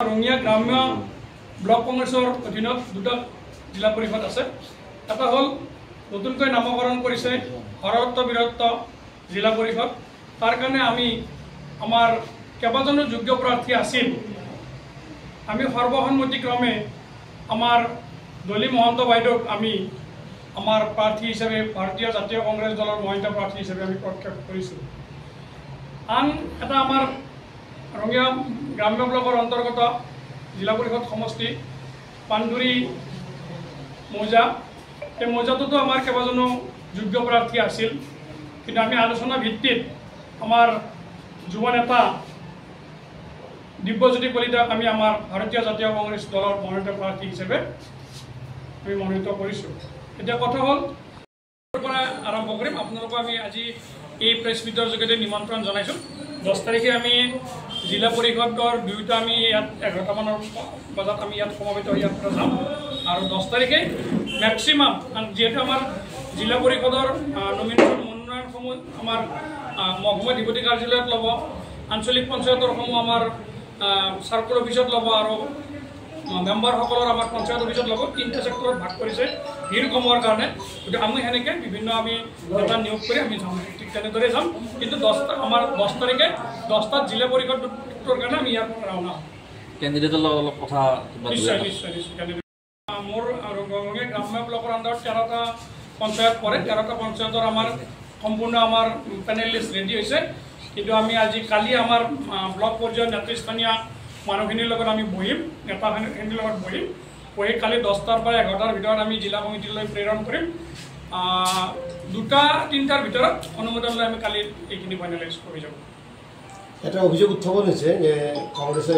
ৰঙিয়া গ্ৰাম্য ব্লক কংগ্ৰেছৰ অধীনত দুটা জিলা পৰিষদ আছে। এটা হ'ল নতুনকৈ নামকৰণ কৰিছে হৰত্ব বীৰত্ব জিলা পৰিষদ। তাৰ কাৰণে আমি আমাৰ কেইবাজনো যোগ্য প্ৰাৰ্থী আছিল। আমি সৰ্বসন্মতিক্ৰমে আমাৰ দলি মহন্ত বাইদেউক আমি আমাৰ প্ৰাৰ্থী হিচাপে ভাৰতীয় জাতীয় কংগ্ৰেছ দলৰ মহিলা প্ৰাৰ্থী হিচাপে আমি প্ৰক্ষেপ কৰিছোঁ। আন এটা আমাৰ ৰঙিয়া গ্ৰাম্য ব্লকৰ অন্তৰ্গত জিলা পৰিষদ সমষ্টি পাণ্ডুৰী মৌজা, এই মৌজাটোতো আমাৰ কেইবাজনো যোগ্য প্ৰাৰ্থী আছিল, কিন্তু আমি আলোচনা ভিত্তিত আমাৰ যুৱ নেতা দিব্যজ্যোতি কলিতাক আমি আমাৰ ভাৰতীয় জাতীয় কংগ্ৰেছ দলৰ মনোনীত প্ৰাৰ্থী হিচাপে আমি মনোনীত কৰিছোঁ। এতিয়া কথা হ'ল পৰা আৰম্ভ কৰিম। আপোনালোকক আমি আজি এই প্ৰেছ মিটৰ যোগেদি নিমন্ত্ৰণ জনাইছোঁ। 10 তাৰিখে আমি জিলা পৰিষদৰ দুয়োটা আমি ইয়াত 11টামানৰ বজাত আমি ইয়াত সমবেত হৈ ইয়াৰ পৰা যাম। আৰু 10 তাৰিখে মেক্সিমাম যিহেতু আমাৰ জিলা পৰিষদৰ নমিনেশ্যন মনোনয়নসমূহ আমাৰ মহকুমা অধিপতি কাৰ্যালয়ত ল'ব, আঞ্চলিক পঞ্চায়তৰসমূহ আমাৰ চাৰ্কল অফিচত ল'ব আৰু মেম্বাৰসকলৰ আমাৰ পঞ্চায়ত অফিচত ল'ব। 3টা ছেক্টৰত ভাগ কৰিছে ভিৰ কমোৱাৰ কাৰণে। গতিকে আমি সেনেকৈ বিভিন্ন আমি এটা নিয়োগ কৰি আমি যাম, ঠিক তেনেদৰে যাম। কিন্তু 10 তাৰিখে 10টাত জিলা পৰিষদৰ কাৰণে আমি ইয়াৰ পৰা ৰাওনা হ'ম। কেণ্ডিডেটৰ লগত অলপ কথা নিশ্চয় কেণ্ডিডেট মোৰ ৰঙিয়া গ্ৰাম্য ব্লকৰ আণ্ডাৰত 13টা পঞ্চায়ত পৰে। 13টা পঞ্চায়তৰ আমাৰ সম্পূৰ্ণ আমাৰ পেনেল লিষ্ট ৰেডি হৈছে। কিন্তু আমি কালি আমাৰ ব্লক পৰ্যায়ৰ নেতৃস্থানীয় মানুহখিনিৰ লগত আমি বহিম, নেতাখিনিৰ লগত বহি কালি 10টাৰ পৰা 11টাৰ ভিতৰত আমি জিলা কমিটিলৈ প্ৰেৰণ কৰিম। 2-3টাৰ ভিতৰত অনুমোদন লৈ আমি কালি এইখিনি ফাইনেলাইজ কৰি যাব। এটা অভিযোগ উত্থাপন হৈছে যে কংগ্ৰেছে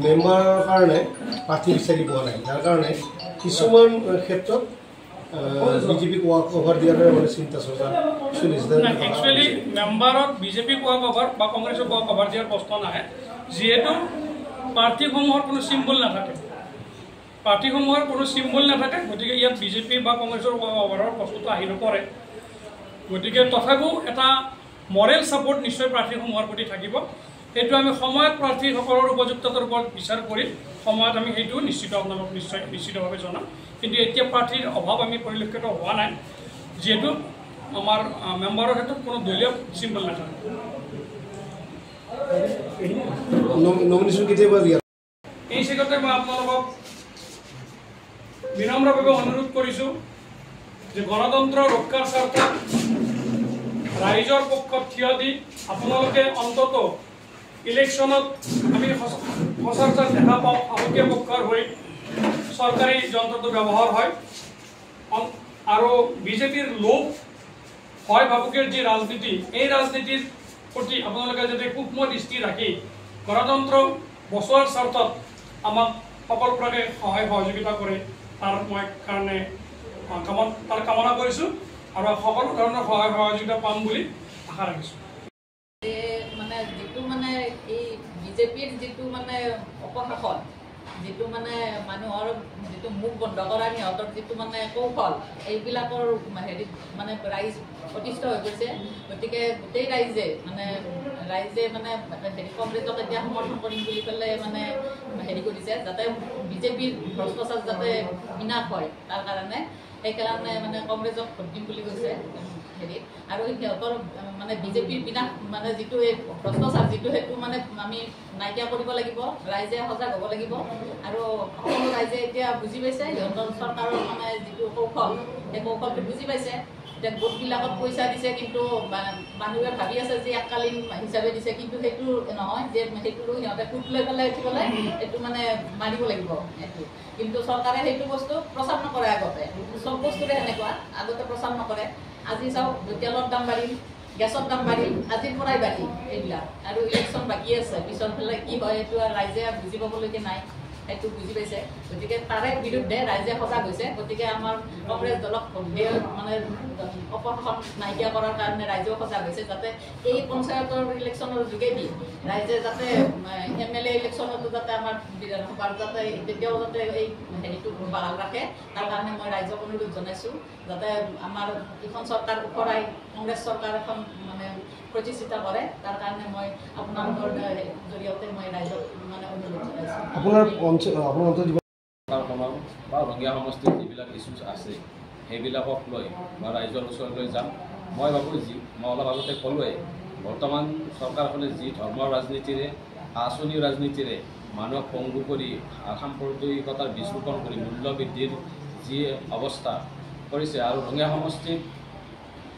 মেম্বাৰৰ কাৰণে প্ৰাৰ্থী বিচাৰি পোৱা নাই, যাৰ কাৰণে কিছুমান ক্ষেত্ৰত বিজেপিক ৱাক অভাৰ দিয়াৰ মানে চিন্তা চৰ্চা চলিছে। একচুৱেলি মেম্বাৰত বিজেপিক ৱাক অভাৰ বা কংগ্ৰেছক ৱাক অভাৰ দিয়াৰ প্ৰশ্ন নাহে, যিহেতু প্ৰাৰ্থীসমূহৰ কোনো চিম্বল নাথাকে। গতিকে ইয়াত বিজেপি বা কংগ্ৰেছৰ ৱাক অভাৰৰ প্ৰশ্নটো আহি নপৰে। গতিকে তথাপিও এটা মৰেল ছাপৰ্ট নিশ্চয় প্ৰাৰ্থীসমূহৰ প্ৰতি থাকিব। সেইটো আমি সময়ত প্ৰাৰ্থীসকলৰ উপযুক্ততাৰ ওপৰত বিচাৰ কৰি সময়ত আমি সেইটো নিশ্চিতভাৱে জনাম। কিন্তু এতিয়া প্ৰাৰ্থীৰ অভাৱ আমি পৰিলক্ষিত হোৱা নাই, যিহেতু আমাৰ মেম্বাৰৰ ক্ষেত্ৰত কোনো দলীয় চিম্বল নাথাকে। নমিনেশ্যন কেতিয়াবা দিয়া এই চেগতে মই আপোনালোকক বিনম্ৰভাৱে অনুৰোধ কৰিছোঁ যে গণতন্ত্ৰ ৰক্ষাৰ স্বাৰ্থত ৰাইজৰ পক্ষত থিয় দি আপোনালোকে অন্তত ইলেকশ্যনত আমি সচৰাচৰ দেখা পাওঁ শাসকীয় পক্ষৰ হৈ চৰকাৰী যন্ত্ৰটো ব্যৱহাৰ হয় আৰু বিজেপিৰ লোভ হয় ভাবুকিৰ যি ৰাজনীতি, এই ৰাজনীতিৰ প্ৰতি আপোনালোকে যাতে সূক্ষ্ম দৃষ্টি ৰাখি গণতন্ত্ৰ বচোৱাৰ স্বাৰ্থত আমাক সকলো প্ৰকাৰে সহায় সহযোগিতা কৰে, তাৰ কামনা কৰিছোঁ আৰু সকলো ধৰণৰ সহায় সহযোগিতা পাম বুলি আশা ৰাখিছোঁ। মানে যিটো মানে এই বিজেপিৰ যিটো মানে অপশাসন, যিটো মানে মানুহৰ যিটো মুখ বন্ধ কৰা সিহঁতৰ যিটো মানে কৌশল, এইবিলাকৰ হেৰিত মানে ৰাইজ অতিষ্ঠ হৈ গৈছে। গতিকে গোটেই ৰাইজে মানে কংগ্ৰেছক এতিয়া সমৰ্থন কৰিম বুলি পেলাই মানে হেৰি কৰিছে, যাতে বিজেপিৰ ভ্ৰষ্টাচাৰ যাতে বিনাশ হয়, তাৰ কাৰণে সেইকাৰণে মানে কংগ্ৰেছক ভোট দিম বুলি কৈছে হেৰিত। আৰু সিহঁতৰ মানে বিজেপিৰ বিনাশ মানে যিটো এই ভ্ৰষ্টাচাৰ যিটো, সেইটো মানে আমি নাইকিয়া কৰিব লাগিব, ৰাইজে সজাগ হ'ব লাগিব। আৰু সকলো ৰাইজে এতিয়া বুজি পাইছে সিহঁতৰ চৰকাৰৰ মানে যিটো কৌশল, সেই কৌশলটো বুজি পাইছে। এতিয়া গোটবিলাকত পইচা দিছে, কিন্তু মানুহে ভাবি আছে যে এককালীন হিচাপে দিছে, কিন্তু সেইটো নহয়, যে সেইটো সিহঁতে গোট লৈ পেলাই উঠি পেলাই এইটো মানে মাৰিব লাগিব সেইটো। কিন্তু চৰকাৰে সেইটো বস্তু প্ৰচাৰ নকৰে। আগতে চব বস্তুৰে সেনেকুৱা, আগতে প্ৰচাৰ নকৰে। আজি চাওক তেলৰ দাম বাঢ়িল, গেছৰ দাম বাঢ়িল, আজিৰ পৰাই বাঢ়িল এইবিলাক। আৰু ইলেকশ্যন বাকী আছে, পিছৰ ফালে কি হয় সেইটো ৰাইজে বুজি পাবলৈকে নাই, সেইটো বুজি পাইছে। গতিকে তাৰে বিৰুদ্ধে ৰাইজে সজাগ হৈছে। গতিকে আমাৰ কংগ্ৰেছ দলক মানে অপশাসন নাইকিয়া কৰাৰ কাৰণে ৰাইজেও সজাগ হৈছে, যাতে এই পঞ্চায়তৰ ইলেকশ্যনৰ যোগেদি ৰাইজে যাতে MLA ইলেকশ্যনতো যাতে আমাৰ বিধানসভাৰ যাতে তেতিয়াও যাতে এই হেৰিটো বাহাল ৰাখে, তাৰ কাৰণে মই ৰাইজক অনুৰোধ জনাইছোঁ যাতে আমাৰ এইখন চৰকাৰ ওপৰাই কংগ্ৰেছ চৰকাৰ এখন মানে প্ৰতিষ্ঠিত কৰে। তাৰ কাৰণে মই আপোনালোকৰ জৰিয়তে মই ৰাইজক মানে অনুৰোধ জনাইছোঁ। আপোনাৰ অঞ্চল চৰকাৰখনৰ বা ৰঙিয়া সমষ্টিৰ যিবিলাক ইছ্যুজ আছে সেইবিলাকক লৈ বা ৰাইজৰ ওচৰলৈ যাম। মই ভাবোঁ মই অলপ আগতে ক'লোৱেই, বৰ্তমান চৰকাৰখনে যি ধৰ্মৰ ৰাজনীতিৰে আঁচনি ৰাজনীতিৰে মানুহক পংগু কৰি সাম্প্ৰদায়িকতাৰ বিস্ফোৰণ কৰি মূল্য বৃদ্ধিৰ যি অৱস্থা কৰিছে, আৰু ৰঙিয়া সমষ্টিত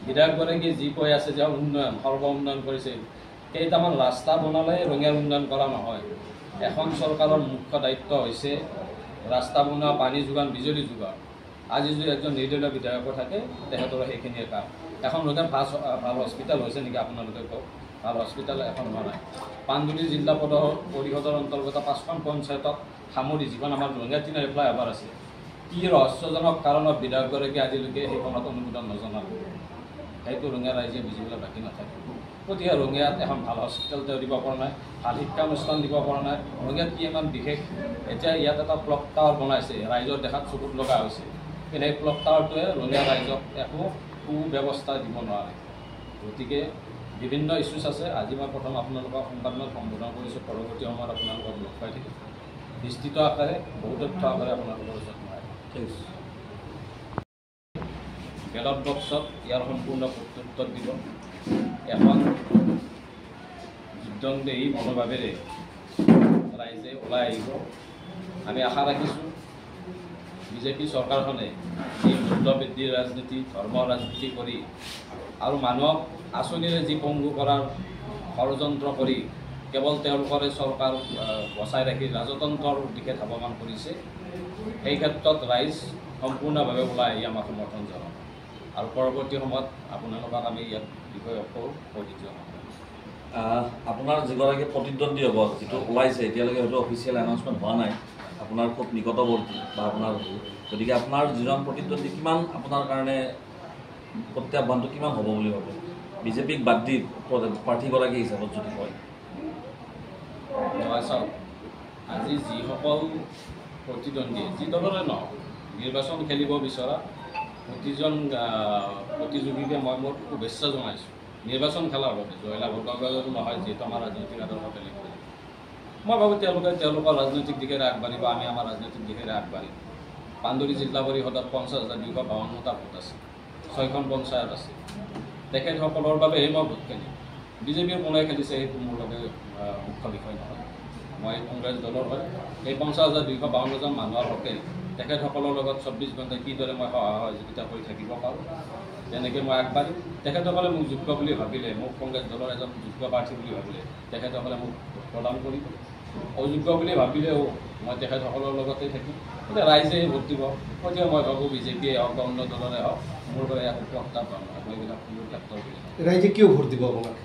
বিধায়কগৰাকীয়ে যি কৈ আছে যে উন্নয়ন সৰ্ব উন্নয়ন কৰিছে, কেইটামান ৰাস্তা বনালে ৰঙিয়াৰ উন্নয়ন কৰা নহয়। এখন চৰকাৰৰ মুখ্য দায়িত্ব হৈছে ৰাস্তা বনোৱা, পানী যোগান, বিজুলী যোগান। আজি যদি এজন নিৰ্দলীয় বিধায়ক থাকে তেখেতৰ সেইখিনিয়ে কাম। এখন ৰঙিয়াত ভাল হস্পিটেল হৈছে নেকি আপোনালোকে কওক? ভাল হস্পিটেল এখন হোৱা নাই। পাণদুলি জিলা পৰিষদৰ অন্তৰ্গত 5খন পঞ্চায়তক সামৰি যিখন আমাৰ ৰঙিয়া তিনিআলি ফ্লাইঅভাৰ আছে, কি ৰহস্যজনক কাৰণত বিধায়কগৰাকী আজিলৈকে সেইখনত অনুমোদন নজনালে, সেইটো ৰঙিয়া ৰাইজে বুজিবলৈ বাকী নাথাকে। গতিকে ৰঙিয়াত এখন ভাল হস্পিটেল তেওঁ দিব পৰা নাই, ভাল শিক্ষানুষ্ঠান দিব পৰা নাই। ৰঙিয়াত কি ইমান বিশেষ? এতিয়া ইয়াত এটা ক্লক টাৱাৰ বনাইছে, ৰাইজৰ দেখাত চকুত লগা হৈছে, কিন্তু সেই ক্লক টাৱাৰটোৱে ৰঙিয়া ৰাইজক একো সুব্যৱস্থা দিব নোৱাৰে। গতিকে বিভিন্ন ইছ্যুজ আছে। আজি মই প্ৰথম আপোনালোকক সংবাদমেল সম্বোধন কৰিছোঁ, পৰৱৰ্তী সময়ত আপোনালোকক লগ পাই থাকিম। বিস্তৃত আকাৰে বহু তথ্য আকাৰে আপোনালোকৰ ওচৰত মই ঠিক আছে। বেলট বক্সত ইয়াৰ সম্পূৰ্ণ প্ৰত্যুত্তৰ দিব। এখন যুদ্ধংদেহী মনোভাৱেৰে ৰাইজে ওলাই আহিব। আমি আশা ৰাখিছোঁ বিজেপি চৰকাৰখনে যি মূল্য বৃদ্ধিৰ ৰাজনীতি, ধৰ্মৰ ৰাজনীতি কৰি আৰু মানুহক আঁচনিৰে যি পংগু কৰাৰ ষড়যন্ত্ৰ কৰি কেৱল তেওঁলোকৰে চৰকাৰ বচাই ৰাখি ৰাজতন্ত্ৰৰ দিশে ধাৱমান কৰিছে, সেই ক্ষেত্ৰত ৰাইজ সম্পূৰ্ণভাৱে ওলাই আহি আমাক সমৰ্থন জনাব। আৰু পৰৱৰ্তী সময়ত আপোনালোকক আমি ইয়াত বিষয়ে প্ৰযোজ্য হ'ম। আপোনাৰ যিগৰাকী প্ৰতিদ্বন্দ্বী হ'ব, যিটো ওলাইছে এতিয়ালৈকে হয়তো অফিচিয়েল এনাউন্সমেণ্ট হোৱা নাই, আপোনাৰ খুব নিকটৱৰ্তী বা আপোনাৰ, গতিকে আপোনাৰ যিজন প্ৰতিদ্বন্দ্বী কিমান আপোনাৰ কাৰণে প্ৰত্যাহ্বানটো কিমান হ'ব বুলি ভাবে বিজেপিক বাদ দি প্ৰাৰ্থীগৰাকী হিচাপত যদি কয়? নহয় চাওক, আজি যিসকল প্ৰতিদ্বন্দ্বীয়ে যি দলৰে নহওক নিৰ্বাচন খেলিব বিচৰা প্ৰতিজন প্ৰতিযোগীকে মই মোৰ শুভেচ্ছা জনাইছোঁ নিৰ্বাচন খেলাৰ বাবে। জয়লাভৰ বাবে নহয়, যিহেতু আমাৰ ৰাজনৈতিক আদৰ্শ বেলেগ। মই ভাবোঁ তেওঁলোকে তেওঁলোকৰ ৰাজনৈতিক দিশেৰে আগবাঢ়িব, আমি আমাৰ ৰাজনৈতিক দিশেৰে আগবাঢ়িম। পাণদুলি জিলা পৰিষদত 50,252টা ভোট আছে, 6খন পঞ্চায়ত আছে। তেখেতসকলৰ বাবেহে মই ভোট খেলিম। বিজেপিৰ কোনে খেলিছে সেইটো মোৰ বাবে মুখ্য বিষয় নহয়। মই কংগ্ৰেছ দলৰ হয়। এই 50,252জন মানুহৰ হকে তেখেতসকলৰ লগত 24 ঘণ্টা কিদৰে মই সহযোগিতা কৰি থাকিব পাৰোঁ, তেনেকৈ মই আগবাঢ়িম। তেখেতসকলে মোক যোগ্য বুলি ভাবিলে, মোক কংগ্ৰেছ দলৰ এজন যোগ্য প্ৰাৰ্থী বুলি ভাবিলে তেখেতসকলে মোক প্ৰদান কৰিব। অযোগ্য বুলি ভাবিলেও মই তেখেতসকলৰ লগতে থাকিম। গতিকে ৰাইজে ভোট দিব। গতিকে মই ভাবোঁ বিজেপিয়ে হওক বা অন্য দলৰে হওক মোৰ বাবে একো প্ৰত্যাহ্বান নহয়। মই এইবিলাক কোনো ক্ষেত্ৰত ৰাইজে কিয় ভোট দিব আপোনাক?